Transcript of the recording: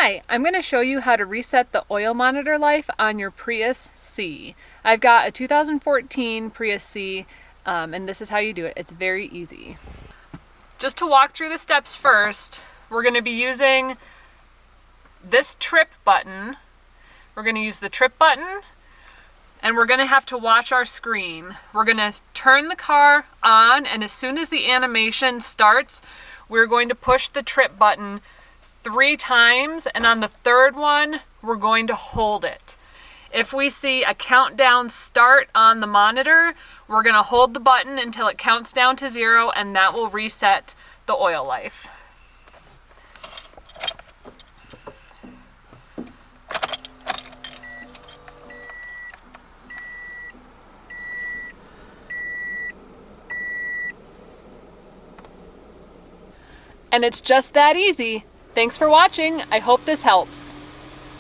Hi, I'm going to show you how to reset the oil monitor life on your Prius C. I've got a 2014 Prius C, and this is how you do it. It's very easy. Just to walk through the steps first, we're going to be using this trip button. We're going to use the trip button, and we're going to have to watch our screen. We're going to turn the car on, and as soon as the animation starts, we're going to push the trip button 3 times, and on the third one, we're going to hold it. If we see a countdown start on the monitor, we're going to hold the button until it counts down to 0, and that will reset the oil life. And it's just that easy. Thanks for watching. I hope this helps.